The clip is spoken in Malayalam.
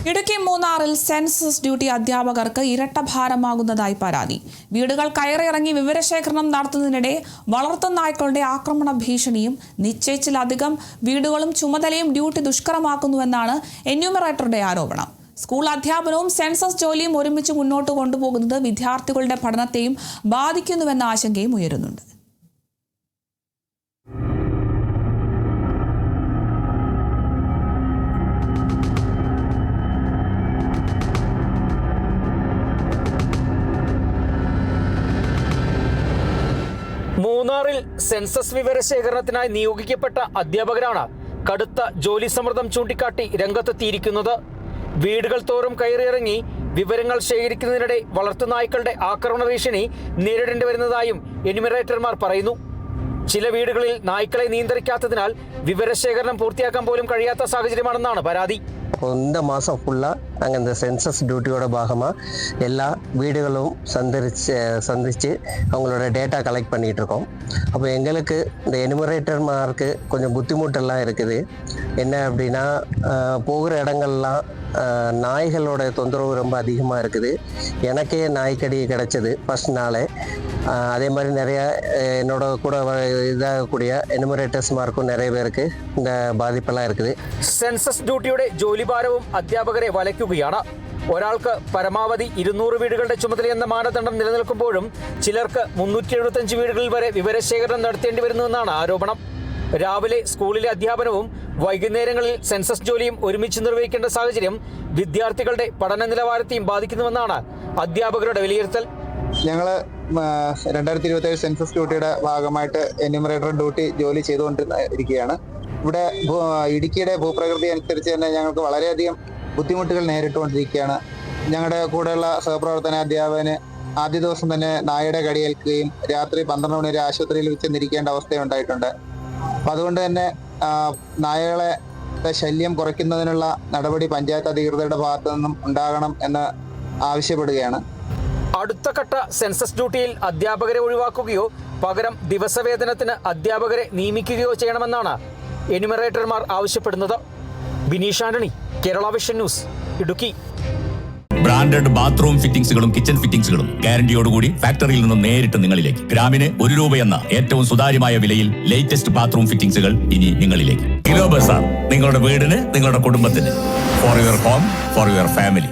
ഇടുക്കി മൂന്നാറിൽ സെൻസസ് ഡ്യൂട്ടി അധ്യാപകർക്ക് ഇരട്ട ഭാരമാകുന്നതായി പരാതി. വീടുകൾ കയറിയിറങ്ങി വിവരശേഖരണം നടത്തുന്നതിനിടെ വളർത്തുനായ്ക്കളുടെ ആക്രമണ ഭീഷണിയും നിശ്ചയിച്ചിലധികം വീടുകളും ചുമതലയും ഡ്യൂട്ടി ദുഷ്കരമാക്കുന്നുവെന്നാണ് എന്യൂമറേറ്ററുടെ ആരോപണം. സ്കൂൾ അധ്യാപനവും സെൻസസ് ജോലിയും ഒരുമിച്ച് മുന്നോട്ട് കൊണ്ടുപോകുന്നത് വിദ്യാർത്ഥികളുടെ പഠനത്തെയും ബാധിക്കുന്നുവെന്ന ആശങ്കയും ഉയരുന്നുണ്ട്. മൂന്നാറിൽ സെൻസസ് വിവരശേഖരണത്തിനായി നിയോഗിക്കപ്പെട്ട അധ്യാപകരാണ് കടുത്ത ജോലി സമ്മർദ്ദം ചൂണ്ടിക്കാട്ടി രംഗത്തെത്തിയിരിക്കുന്നത്. വീടുകൾ തോറും കയറിയിറങ്ങി വിവരങ്ങൾ ശേഖരിക്കുന്നതിനിടെ വളർത്തുനായ്ക്കളുടെ ആക്രമണ ഭീഷണി നേരിടേണ്ടി വരുന്നതായും എന്യൂമറേറ്റർമാർ പറയുന്നു. ചില വീടുകളിൽ നായ്ക്കളെ നിയന്ത്രിക്കാത്തതിനാൽ വിവരശേഖരണം പൂർത്തിയാക്കാൻ പോലും കഴിയാത്ത സാഹചര്യമാണെന്നാണ് പരാതി. இந்த மாதம் ஃபுல்லாக நாங்கள் இந்த சென்சஸ் டியூட்டியோட பாகமாக எல்லா வீடுகளும் சந்திச்சு அவங்களோட டேட்டா கலெக்ட் பண்ணிகிட்டு இருக்கோம். அப்போ எங்களுக்கு இந்த எனுமரேட்டர்மாருக்கு கொஞ்சம் புத்திமுட்டெல்லாம் இருக்குது. என்ன அப்படின்னா போகிற இடங்கள்லாம் நாய்களோட தொந்தரவு ரொம்ப அதிகமாக இருக்குது. எனக்கே நாய்க்கடி கிடச்சிது ஃபர்ஸ்ட் நாளே. அதே மாதிரி நிறைய என்னோட கூட இதாகக்கூடிய എനുമറേറ്റേഴ്സ്മാർക്കും நிறைய പേർക്ക് இந்த பாதிப்பெல்லாம் இருக்குது. സെൻസസ് ഡ്യൂട്ടിയുടെ ജോലിഭാരവും അധ്യാപകരെ വലയ്ക്കുകയാണ്. ഒരാൾക്ക് പരമാവധി 200 വീടുകളുടെ ചുമതലയെന്ന മാനദണ്ഡം നിലനിൽക്കുമ്പോഴും ചിലർക്ക് 375 വീടുകളിൽ വരെ വിവരശേഖരണം നടത്തേണ്ടി വരുന്നുവെന്നാണ് ആരോപണം. രാവിലെ സ്കൂളിലെ അധ്യാപനവും വൈകുന്നേരങ്ങളിൽ സെൻസസ് ജോലിയും ഒരുമിച്ച് നിർവഹിക്കേണ്ട സാഹചര്യം വിദ്യാർത്ഥികളുടെ പഠന നിലവാരത്തെയും ബാധിക്കുന്നുവെന്നാണ് അധ്യാപകരുടെ വിലയിരുത്തൽ. ഞങ്ങൾ 2027 സെൻസസ് ഡ്യൂട്ടിയുടെ ഭാഗമായിട്ട് എന്യൂമറേറ്റർ ഡ്യൂട്ടി ജോലി ചെയ്തുകൊണ്ടിരിക്കുകയാണ്. ഇവിടെ ഇടുക്കിയുടെ ഭൂപ്രകൃതി അനുസരിച്ച് തന്നെ ഞങ്ങൾക്ക് വളരെയധികം ബുദ്ധിമുട്ടുകൾ നേരിട്ടുകൊണ്ടിരിക്കുകയാണ്. ഞങ്ങളുടെ കൂടെയുള്ള സഹപ്രവർത്തന അധ്യാപകന് ആദ്യ ദിവസം തന്നെ നായയുടെ കടിയേൽക്കുകയും രാത്രി 12 മണി വരെ ആശുപത്രിയിൽ ചെന്നിരിക്കേണ്ട അവസ്ഥയുണ്ടായിട്ടുണ്ട്. അപ്പം അതുകൊണ്ട് തന്നെ നായകളെ ശല്യം കുറയ്ക്കുന്നതിനുള്ള നടപടി പഞ്ചായത്ത് അധികൃതരുടെ ഭാഗത്തു നിന്നും ഉണ്ടാകണം എന്ന് ആവശ്യപ്പെടുകയാണ്. അടുത്ത ഘട്ട സെൻസസ് ഡ്യൂട്ടിയിൽ അധ്യാപകരെ ഒഴിവാക്കുകയോ പകരം ദിവസവേതനത്തിന് അധ്യാപകരെ നിയമിക്കുകയോ ചെയ്യണമെന്നാണ് എന്യൂമറേറ്റർമാർ ആവശ്യപ്പെടുന്നത്. Bineesh Antony, Kerala Vision News, Idukki. Branded bathroom ഫിറ്റിംഗ്സുകളും കിച്ചൺ ഫിറ്റിംഗ്സുകളും ഗ്യാരണ്ടിയോടുകൂടി ഫാക്ടറിയിൽ നിന്നും നേരിട്ട് നിങ്ങളിലേക്ക്. ഗ്രാമിന് ₹1 എന്ന ഏറ്റവും സുതാര്യമായ വിലയിൽ ലേറ്റസ്റ്റ് ബാത്റൂം ഫിറ്റിംഗ്സുകൾ ഇനി നിങ്ങളിലേക്ക്. കിലോ ബസാർ, നിങ്ങളുടെ വീടിന്, നിങ്ങളുടെ കുടുംബത്തിന്. For your home, for your family.